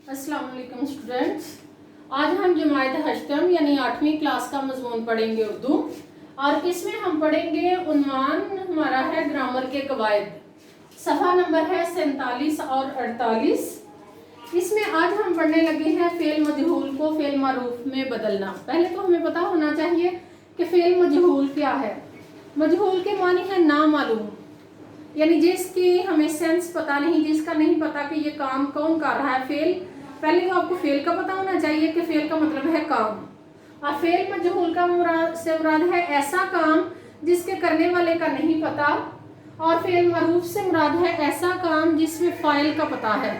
अस्सलाम वालेकुम स्टूडेंट्स। आज हम जमायत हश्तम यानी 8वीं क्लास का मज़मून पढ़ेंगे उर्दू, और इसमें हम पढ़ेंगे उन्वान हमारा है ग्रामर के कवायद। सफ़ा नंबर है 47 और 48। इसमें आज हम पढ़ने लगे हैं फ़ेल मजहूल को फ़ेल मारूफ में बदलना। पहले तो हमें पता होना चाहिए कि फ़ेल मजहूल क्या है। मजहूल के मानी है नामालूम, यानी जिसकी हमें सेंस पता नहीं, जिसका नहीं पता कि ये काम कौन कर रहा है। फेल, पहले तो आपको फेल का पता होना चाहिए कि फेल का मतलब है काम, और फेल मजहूल का मुराद है ऐसा काम जिसके करने वाले का नहीं पता, और फेल मारूफ से मुराद है ऐसा काम जिसमें फाइल का पता है।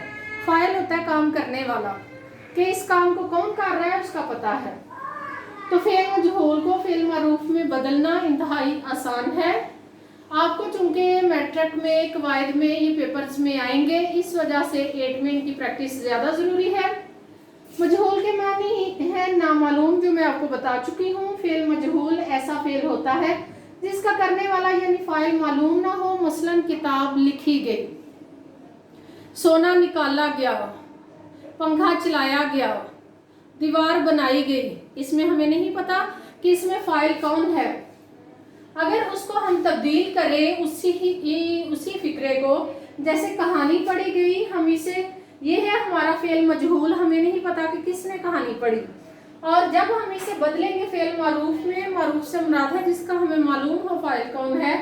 फाइल होता है काम करने वाला, कि इस काम को कौन कर रहा है उसका पता है। तो फेल मजहूल को फेल मारूफ में बदलना इंतहाई आसान है। आपको चूंकि मैट्रिक में कवायद में ये पेपर्स में आएंगे, इस वजह से 8 में इनकी प्रैक्टिस ज़्यादा ज़रूरी है। मजहूल के मानी है नामालूम, जो मैं आपको बता चुकी हूँ। फेल मजहूल ऐसा फेल होता है जिसका करने वाला यानी फाइल मालूम ना हो। मसलन किताब लिखी गई, सोना निकाला गया, पंखा चलाया गया, दीवार बनाई गई। इसमें हमें नहीं पता कि इसमें फाइल कौन है। अगर उसको हम तब्दील करें उसी फिक्रे को, जैसे कहानी पढ़ी गई, हम इसे ये है हमारा फेल मजहूल, हमें नहीं पता कि किसने कहानी पढ़ी। और जब हम इसे बदलेंगे फेल मारूफ में, मारूफ से मुराद है जिसका हमें मालूम हो फाइल कौन है,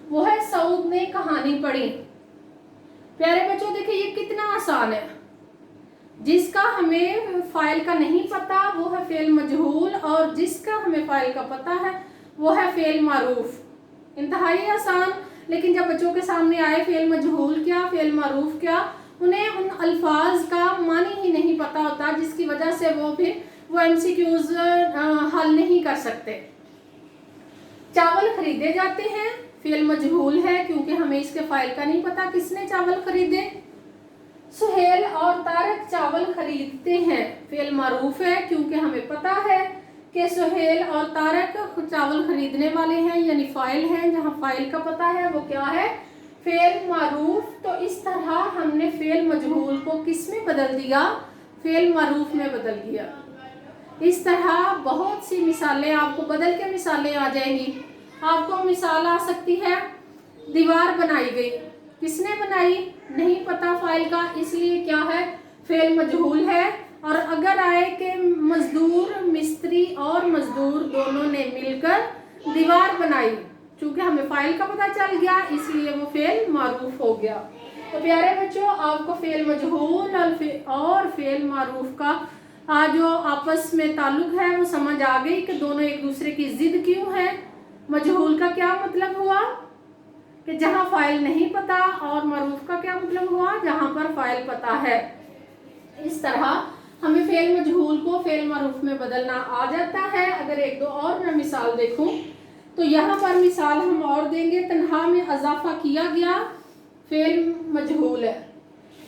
वो है सऊद ने कहानी पढ़ी। प्यारे बच्चों देखिए ये कितना आसान है। जिसका हमें फाइल का नहीं पता वो है फेल मजहूल, और जिसका हमें फाइल का पता है वो है फेल मारूफ। इंतहाई आसान। लेकिन जब बच्चों के सामने आए फेल मजहूल क्या फेल मारूफ क्या, उन्हें उन अल्फाज का मानी ही नहीं पता होता, जिसकी वजह से वो MCQs हल नहीं कर सकते। चावल खरीदे जाते हैं, फेल मजहूल है क्योंकि हमें इसके फाइल का नहीं पता किसने चावल खरीदे। सुहेल और तारक चावल खरीदते हैं, फेल मारूफ है क्योंकि हमें पता है कि सुहेल और तारक चावल खरीदने वाले हैं, यानी फाइल हैं। जहां फाइल का पता है वो क्या है, फेल मारूफ। तो इस तरह हमने फेल मजहूल को किस में बदल दिया, फेल मारूफ में बदल दिया। इस तरह बहुत सी मिसालें आपको बदल के मिसालें आ जाएंगी। आपको मिसाल आ सकती है, दीवार बनाई गई, किसने बनाई नहीं पता फाइल का, इसलिए क्या है फेल मजहूल है। और अगर आए कि मजदूर, मिस्त्री और मजदूर दोनों ने मिलकर दीवार बनाई, चूंकि हमें फाइल का पता चल गया इसलिए वो फेल मारूफ हो गया। तो प्यारे बच्चों आपको फेल मजहूल और फेल मारूफ का जो आपस में ताल्लुक है वो समझ आ गई कि दोनों एक दूसरे की जिद क्यों है। मजहूल का क्या मतलब हुआ कि जहां फाइल नहीं पता, और मारूफ का क्या मतलब हुआ जहां पर फाइल पता है। इस तरह हमें फेल मजहूल को फेल मारूफ में बदलना आ जाता है। अगर एक दो और मैं मिसाल देखूं तो यहाँ पर मिसाल हम और देंगे, तनहा में इजाफा किया गया, फेल मजहूल है।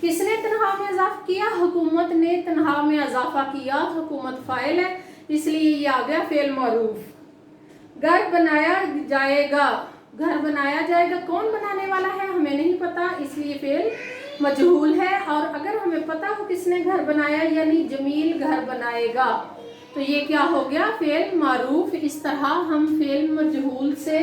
किसने तनहा में इजाफा किया, हुकूमत ने तनहा में इजाफा किया, हुकूमत फाइल है इसलिए ये आ गया फेल मारूफ। घर बनाया जाएगा, घर बनाया जाएगा, कौन बनाने वाला है हमें नहीं पता इसलिए फेल मजहूल है। और अगर हमें पता हो किसने घर बनाया, यानी जमील घर बनाएगा, तो ये क्या हो गया फेल मारूफ। इस तरह हम फेल मजहूल से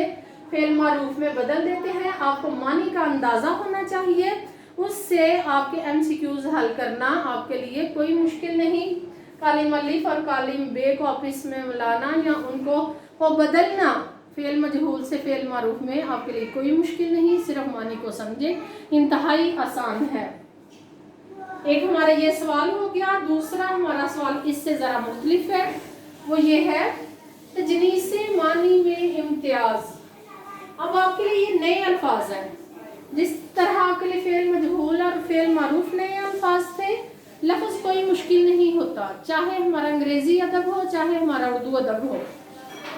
फेल मारूफ में बदल देते हैं। आपको मानी का अंदाजा होना चाहिए, उससे आपके MCQs हल करना आपके लिए कोई मुश्किल नहीं। कालिम अलिफ और कालिम बे को आपस में मिलाना या उनको बदलना फेल मजहूल से फेल मारूफ में आपके लिए कोई मुश्किल नहीं, सिर्फ मानी को समझे, इंतहाई आसान है। एक हमारा ये सवाल हो गया। दूसरा हमारा सवाल इससे ज़रा मुख्तलिफ है, वो ये है तजनीसे मानी में इम्तियाज। अब आपके लिए ये नए अल्फाज हैं, जिस तरह आपके लिए फेल मजहूल और फेल मारूफ नए अल्फाज थे। लफ्ज़ कोई मुश्किल नहीं होता, चाहे हमारा अंग्रेज़ी अदब हो चाहे हमारा उर्दू अदब हो।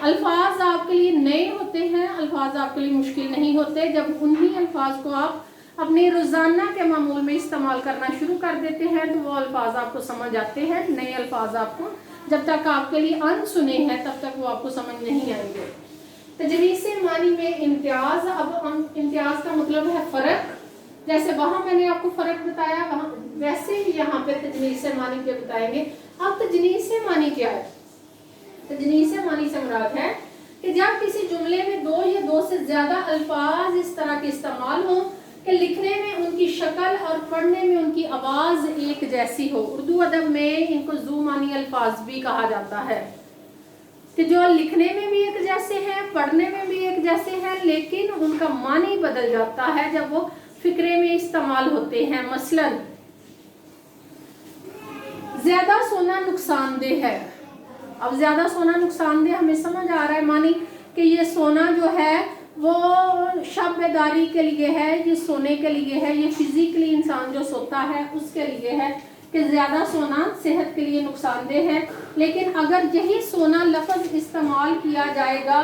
अल्फाज आपके लिए नए होते हैं, अल्फाज आपके लिए मुश्किल नहीं होते। जब उन्हीं अल्फाज को आप अपने रोज़ाना के मामूल में इस्तेमाल करना शुरू कर देते हैं तो वो अल्फाज आपको समझ आते हैं। नए अल्फाज आपको जब तक आपके लिए अनसुने हैं तब तक वो आपको समझ नहीं आएंगे। तजनीसे मानी में इम्तियाज, अब इम्तियाज का मतलब है फ़र्क। जैसे वहां मैंने आपको फर्क बताया, वहां वैसे ही यहाँ पे तजनीस से मानी के बताएंगे। अब तजनीस से मानी क्या है? तजनीस से मानी से मुराद है कि जब किसी जुमले में दो या दो से ज्यादा अल्फाज इस तरह के इस्तेमाल हो कि लिखने में उनकी शक्ल और पढ़ने में उनकी आवाज एक जैसी हो। उर्दू अदब में इनको ज़ू मानी अल्फाज भी कहा जाता है, कि जो लिखने में भी एक जैसे हैं, पढ़ने में भी एक जैसे हैं, लेकिन उनका मानी बदल जाता है जब वो फिक्रे में इस्तेमाल होते हैं। मसलन ज्यादा सोना नुकसानदेह है। अब ज्यादा सोना नुकसानदेह हमें समझ आ रहा है, मानी कि ये सोना जो है वो शब बेदारी के लिए है, ये सोने के लिए है, ये फिजिकली इंसान जो सोता है उसके लिए है कि ज्यादा सोना सेहत के लिए नुकसानदेह है। लेकिन अगर यही सोना लफ्ज इस्तेमाल किया जाएगा,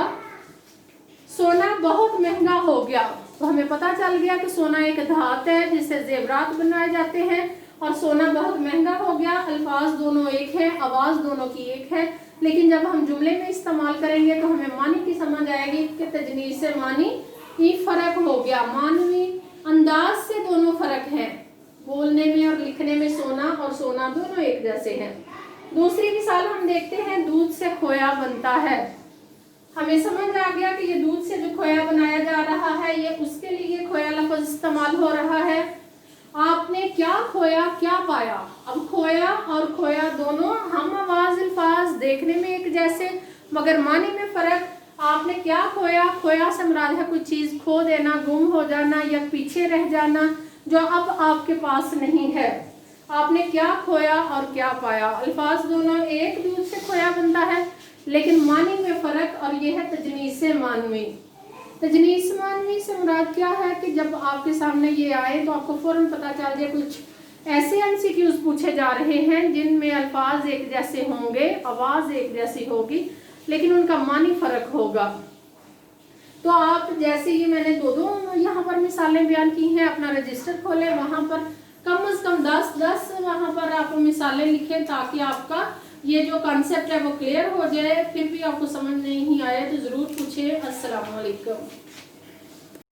सोना बहुत महंगा हो गया, तो हमें पता चल गया कि सोना एक धात है जिससे जेवरात बनाए जाते हैं, और सोना बहुत महंगा हो गया। अल्फाज दोनों एक है, आवाज दोनों की एक है, लेकिन जब हम जुमले में इस्तेमाल करेंगे तो हमें मानी की समझ आएगी कि तजनीस से मानी ही फर्क हो गया। मानवी अंदाज से दोनों फर्क हैं, बोलने में और लिखने में सोना और सोना दोनों एक जैसे हैं। दूसरी मिसाल हम देखते हैं, दूध से खोया बनता है। हमें समझ आ गया कि ये दूध से जो खोया बनाया जा रहा है, ये उसके लिए खोया लफ्ज इस्तेमाल हो रहा है। आपने क्या खोया क्या पाया? अब खोया और खोया दोनों हम आवाज अल्फाज देखने में एक जैसे, मगर मानी में फर्क। आपने क्या खोया? खोया से मुराद है कोई चीज खो देना, गुम हो जाना या पीछे रह जाना जो अब आपके पास नहीं है। आपने क्या खोया और क्या पाया? अल्फाज दोनों एक, दूध से खोया बनता है, लेकिन मानी में फर्क, और यह है तजनीस से मानवी। तजनीस मानवी से मुराद क्या है कि जब आपके सामने ये आए तो आपको फौरन पता चल जाए कुछ ऐसे एमसीक्यूज पूछे जा रहे हैं जिनमें अल्फाज एक जैसे होंगे, आवाज एक जैसी होगी, लेकिन उनका मानी फर्क होगा। तो आप जैसे ही मैंने दो यहाँ पर मिसालें बयान की हैं, अपना रजिस्टर खोलें, वहाँ पर कम से कम 10 वहाँ पर आप मिसालें लिखें ताकि आपका ये जो कॉन्सेप्ट है वो क्लियर हो जाए। फिर भी आपको समझ नहीं आए तो ज़रूर पूछें। अस्सलाम वालेकुम।